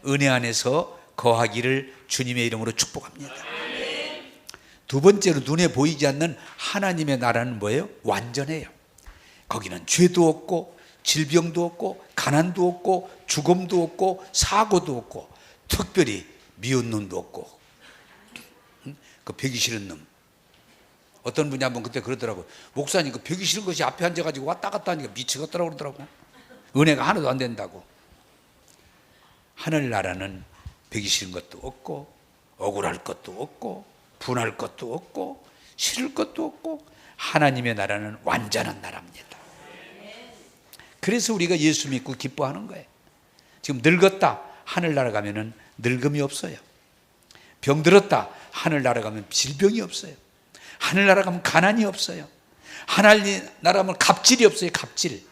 은혜 안에서 거하기를 주님의 이름으로 축복합니다. 두 번째로, 눈에 보이지 않는 하나님의 나라는 뭐예요? 완전해요. 거기는 죄도 없고 질병도 없고 가난도 없고 죽음도 없고 사고도 없고 특별히 미운 놈도 없고 그 배기 싫은 놈. 어떤 분이 한번 그때 그러더라고요. 목사님, 그 배기 싫은 것이 앞에 앉아가지고 왔다 갔다 하니까 미치겠더라고 그러더라고. 은혜가 하나도 안 된다고. 하늘나라는 배기 싫은 것도 없고 억울할 것도 없고 분할 것도 없고 싫을 것도 없고 하나님의 나라는 완전한 나라입니다. 그래서 우리가 예수 믿고 기뻐하는 거예요. 지금 늙었다, 하늘나라 가면은 늙음이 없어요. 병들었다, 하늘나라 가면 질병이 없어요. 하늘나라 가면 가난이 없어요. 하늘나라 가면 갑질이 없어요. 갑질.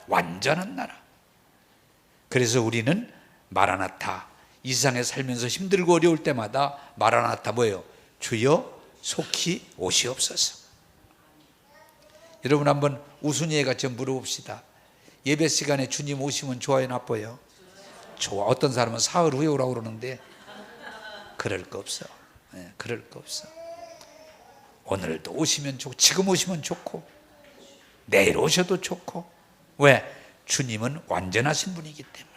완전한 나라. 그래서 우리는 마라나타, 이 세상에 살면서 힘들고 어려울 때마다 마라나타 뭐예요? 주여 속히 오시옵소서. 여러분, 한번 우순이에 같이 물어봅시다. 예배 시간에 주님 오시면 좋아요, 나빠요? 좋아. 어떤 사람은 사흘 후에 오라고 그러는데 그럴 거 없어. 네, 그럴 거 없어. 오늘도 오시면 좋고 지금 오시면 좋고 내일 오셔도 좋고. 왜? 주님은 완전하신 분이기 때문에.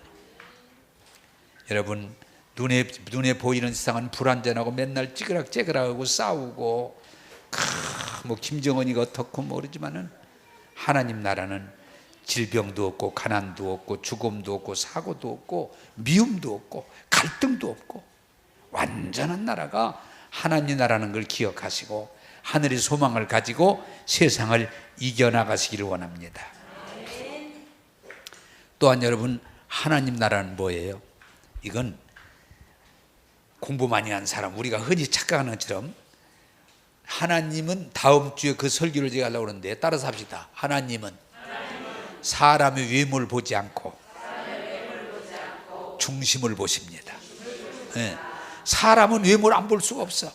여러분, 눈에 보이는 세상은 불완전하고 맨날 찌그락찌그락하고 싸우고 뭐 김정은이가 어떻고 모르지만은 하나님 나라는 질병도 없고 가난도 없고 죽음도 없고 사고도 없고 미움도 없고 갈등도 없고 완전한 나라가 하나님 나라는 걸 기억하시고 하늘의 소망을 가지고 세상을 이겨나가시기를 원합니다. 또한 여러분, 하나님 나라는 뭐예요? 이건 공부 많이 한 사람, 우리가 흔히 착각하는 것처럼 하나님은 다음 주에 그 설교를 제가 하려고 그러는데 따라서 합시다. 하나님은 사람의 외모를 보지 않고 중심을 보십니다. 네. 사람은 외모를 안 볼 수가 없어.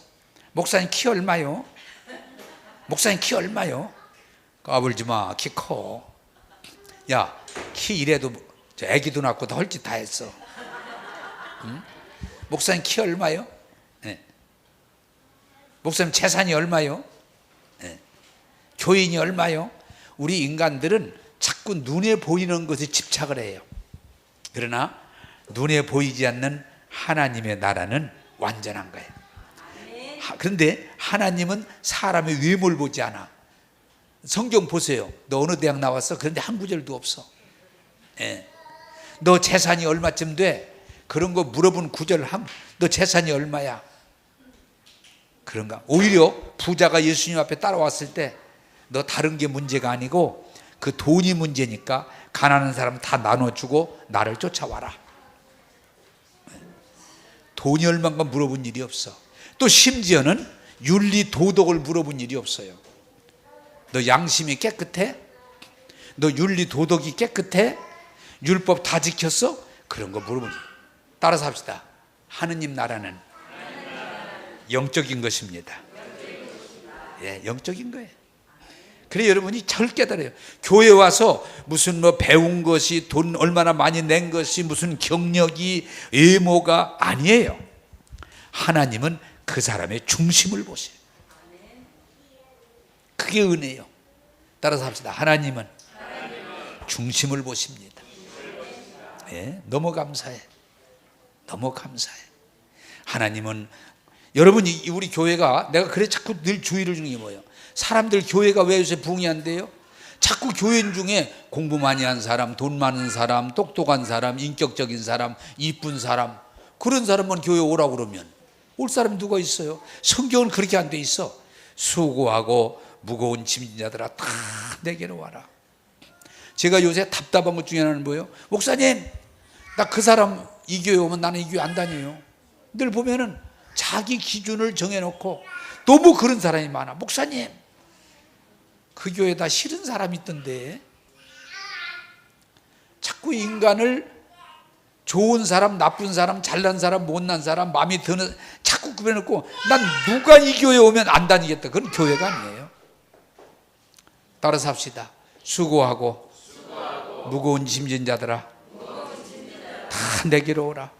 목사님 키 얼마요? 목사님 키 얼마요? 까불지 마. 키 커. 야, 키 이래도 저 애기도 낳고 다 헐짓 다 했어. 응? 목사님 키 얼마요? 네. 목사님 재산이 얼마요? 네. 교인이 얼마요? 우리 인간들은 자꾸 눈에 보이는 것에 집착을 해요. 그러나 눈에 보이지 않는 하나님의 나라는 완전한 거예요. 그런데 하나님은 사람의 외모를 보지 않아. 성경 보세요. 너 어느 대학 나왔어? 그런데 한 구절도 없어. 예. 너 재산이 얼마쯤 돼? 그런 거 물어본 구절 너 재산이 얼마야? 그런가? 오히려 부자가 예수님 앞에 따라왔을 때 너 다른 게 문제가 아니고 그 돈이 문제니까 가난한 사람 다 나눠주고 나를 쫓아와라. 돈이 얼마인가 물어본 일이 없어. 또 심지어는 윤리 도덕을 물어본 일이 없어요. 너 양심이 깨끗해? 너 윤리 도덕이 깨끗해? 율법 다 지켰어? 그런 거 물어보니. 따라서 합시다. 하느님 나라는 영적인 것입니다. 예, 영적인 거예요. 그래 여러분이 잘 깨달아요. 교회 와서 무슨 뭐 배운 것이, 돈 얼마나 많이 낸 것이, 무슨 경력이, 외모가 아니에요. 하나님은 그 사람의 중심을 보세요. 그게 은혜예요. 따라서 합시다. 하나님은 중심을 보십니다. 예, 너무 감사해. 너무 감사해. 하나님은, 여러분이 우리 교회가, 내가 그래 자꾸 늘 주의를 주는 게 뭐예요? 사람들 교회가 왜 요새 부흥이 안 돼요? 자꾸 교인 중에 공부 많이 한 사람, 돈 많은 사람, 똑똑한 사람, 인격적인 사람, 이쁜 사람, 그런 사람만 교회 오라고 그러면 올 사람이 누가 있어요? 성경은 그렇게 안 돼 있어. 수고하고 무거운 짐진 자들아 다 내게로 와라. 제가 요새 답답한 것 중에 하나는 뭐예요? 목사님, 나 그 사람 이 교회 오면 나는 이 교회 안 다녀요. 늘 보면은 자기 기준을 정해놓고 너무 그런 사람이 많아. 목사님, 그 교회 다 싫은 사람이 있던데. 자꾸 인간을 좋은 사람, 나쁜 사람, 잘난 사람, 못난 사람, 마음에 드는 자꾸 구별해놓고 난 누가 이 교회 오면 안 다니겠다. 그건 교회가 아니에요. 따라서 합시다. 수고하고 무거운 짐진 자들아 다 내게로 오라.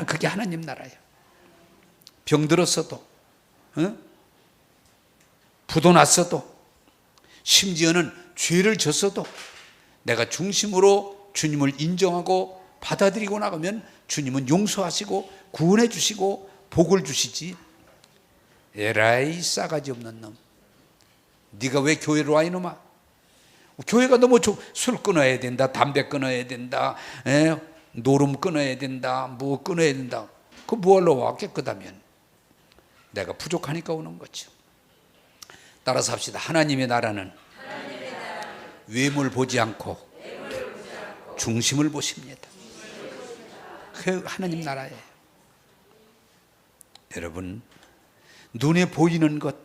그게 하나님 나라예요. 병들었어도, 부도 났어도, 심지어는 죄를 졌어도 내가 중심으로 주님을 인정하고 받아들이고 나가면 주님은 용서하시고 구원해 주시고 복을 주시지. 에라이 싸가지 없는 놈, 네가 왜 교회로 와 이놈아? 교회가 너무 술 끊어야 된다, 담배 끊어야 된다, 노름 끊어야 된다, 뭐 끊어야 된다. 그거 뭐하러 와? 깨끗하면. 내가 부족하니까 오는 거죠. 따라서 합시다. 하나님의 나라는 외모를 보지 않고 중심을 보십니다. 그 하나님 나라예요. 여러분, 눈에 보이는 것,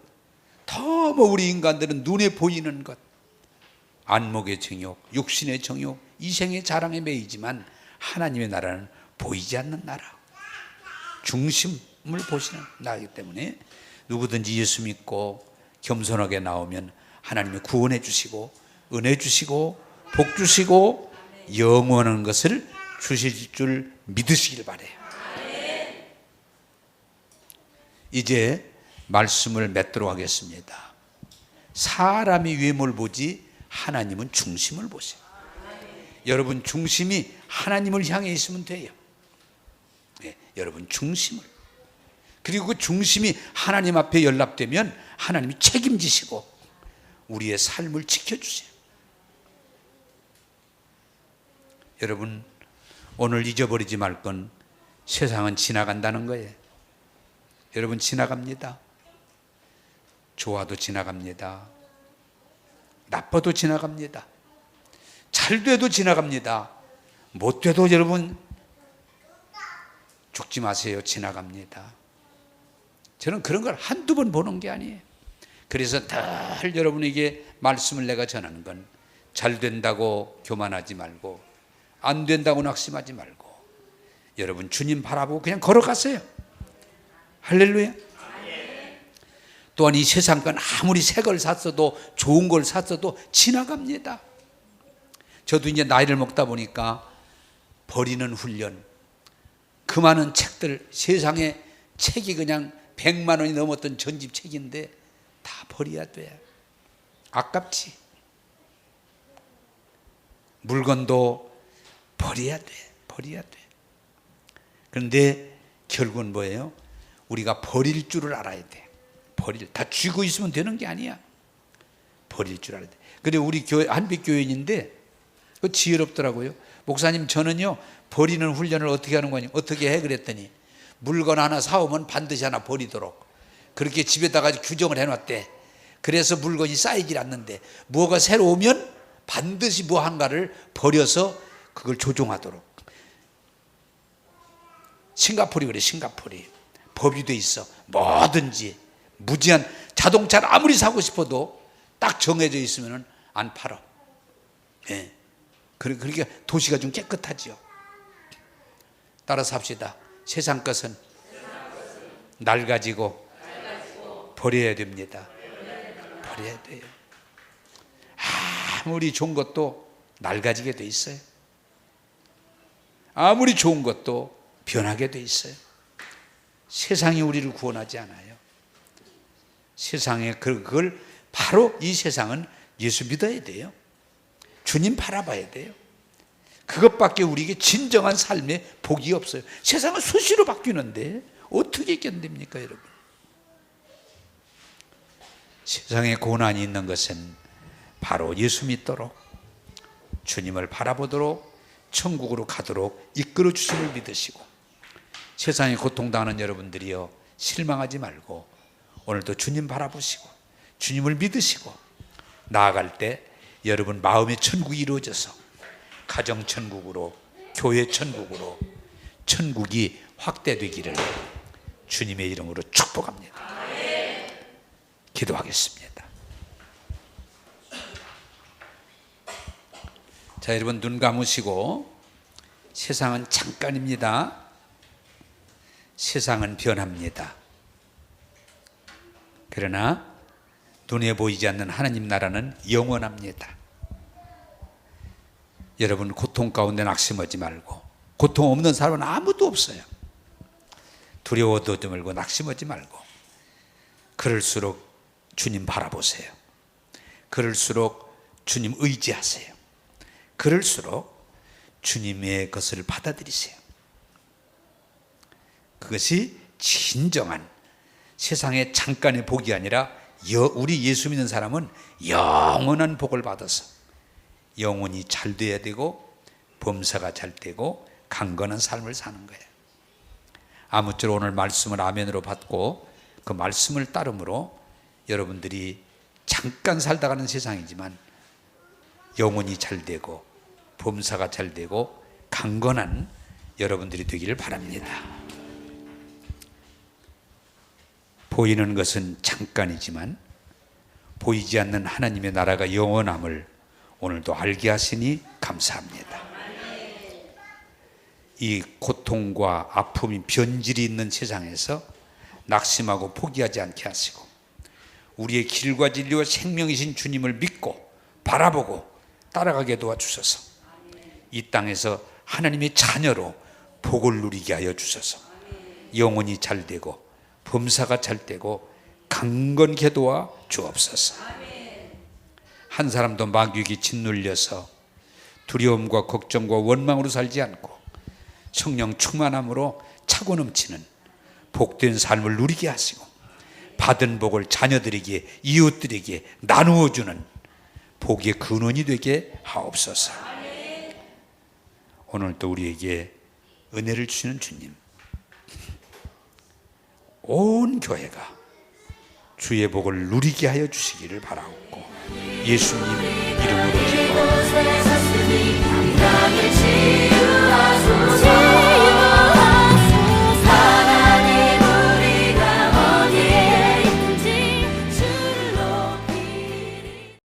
너무 우리 인간들은 눈에 보이는 것, 안목의 정욕, 육신의 정욕, 이생의 자랑에 매이지만 하나님의 나라는 보이지 않는 나라, 중심을 보시는 나라이기 때문에 누구든지 예수 믿고 겸손하게 나오면 하나님이 구원해 주시고 은혜 주시고 복 주시고 영원한 것을 주실 줄 믿으시길 바라요. 이제 말씀을 맺도록 하겠습니다. 사람이 외모를 보지 하나님은 중심을 보세요. 여러분 중심이 하나님을 향해 있으면 돼요. 네, 여러분 중심을. 그리고 그 중심이 하나님 앞에 연락되면 하나님이 책임지시고 우리의 삶을 지켜주세요. 여러분, 오늘 잊어버리지 말 건 세상은 지나간다는 거예요. 여러분, 지나갑니다. 좋아도 지나갑니다. 나빠도 지나갑니다. 잘 돼도 지나갑니다. 못 돼도 여러분 죽지 마세요. 지나갑니다. 저는 그런 걸 한두 번 보는 게 아니에요. 그래서 늘 여러분에게 말씀을 내가 전하는 건 잘 된다고 교만하지 말고 안 된다고 낙심하지 말고 여러분 주님 바라보고 그냥 걸어가세요. 할렐루야. 또한 이 세상 건 아무리 새 걸 샀어도 좋은 걸 샀어도 지나갑니다. 저도 이제 나이를 먹다 보니까 버리는 훈련, 그 많은 책들, 세상에 책이 그냥 100만 원이 넘었던 전집 책인데 다 버려야 돼. 아깝지. 물건도 버려야 돼. 버려야 돼. 그런데 결국은 뭐예요? 우리가 버릴 줄을 알아야 돼. 다 쥐고 있으면 되는 게 아니야. 버릴 줄 알아야 돼. 근데 우리 교회, 한빛교회인인데 그 지혜롭더라고요. 목사님, 저는요 버리는 훈련을 어떻게 하는 거냐, 어떻게 해? 그랬더니 물건 하나 사오면 반드시 하나 버리도록 그렇게 집에다가 규정을 해놨대. 그래서 물건이 쌓이질 않는데 뭐가 새로 오면 반드시 뭐 한가를 버려서 그걸 조종하도록. 싱가포르이 그래. 싱가포르이 법이 돼 있어. 뭐든지 무제한 자동차를 아무리 사고 싶어도 딱 정해져 있으면 안 팔아. 예. 그러니까 도시가 좀 깨끗하지요. 따라서 합시다. 세상 것은 낡아지고 버려야 됩니다. 버려야 돼요. 아무리 좋은 것도 낡아지게 돼 있어요. 아무리 좋은 것도 변하게 돼 있어요. 세상이 우리를 구원하지 않아요. 세상에 그걸 바로 이 세상은 예수 믿어야 돼요. 주님 바라봐야 돼요. 그것밖에 우리에게 진정한 삶의 복이 없어요. 세상은 수시로 바뀌는데 어떻게 견딥니까, 여러분? 세상에 고난이 있는 것은 바로 예수 믿도록, 주님을 바라보도록, 천국으로 가도록 이끌어 주심을 믿으시고, 세상에 고통당하는 여러분들이요, 실망하지 말고 오늘도 주님 바라보시고 주님을 믿으시고 나아갈 때 여러분 마음의 천국이 이루어져서 가정 천국으로, 교회 천국으로 천국이 확대되기를 주님의 이름으로 축복합니다. 기도하겠습니다. 자, 여러분 눈 감으시고, 세상은 잠깐입니다. 세상은 변합니다. 그러나 눈에 보이지 않는 하나님 나라는 영원합니다. 여러분 고통 가운데 낙심하지 말고, 고통 없는 사람은 아무도 없어요. 두려워도 말고 낙심하지 말고, 그럴수록 주님 바라보세요. 그럴수록 주님 의지하세요. 그럴수록 주님의 것을 받아들이세요. 그것이 진정한 세상의 잠깐의 복이 아니라 우리 예수 믿는 사람은 영원한 복을 받아서 영혼이 잘 돼야 되고 범사가 잘 되고 강건한 삶을 사는 거예요. 아무쪼록 오늘 말씀을 아멘으로 받고 그 말씀을 따름으로 여러분들이 잠깐 살다 가는 세상이지만 영혼이 잘 되고 범사가 잘 되고 강건한 여러분들이 되기를 바랍니다. 보이는 것은 잠깐이지만 보이지 않는 하나님의 나라가 영원함을 오늘도 알게 하시니 감사합니다. 이 고통과 아픔이 변질이 있는 세상에서 낙심하고 포기하지 않게 하시고 우리의 길과 진리와 생명이신 주님을 믿고 바라보고 따라가게 도와주셔서 이 땅에서 하나님의 자녀로 복을 누리게 하여 주셔서 영혼이 잘 되고 범사가 잘 되고 강건케 도와 주옵소서. 한 사람도 마귀에게 짓눌려서 두려움과 걱정과 원망으로 살지 않고 성령 충만함으로 차고 넘치는 복된 삶을 누리게 하시고 받은 복을 자녀들에게 이웃들에게 나누어 주는 복의 근원이 되게 하옵소서. 오늘도 우리에게 은혜를 주시는 주님, 온 교회가 주의 복을 누리게 하여 주시기를 바라옵고 예수님 이름으로 기도합니다.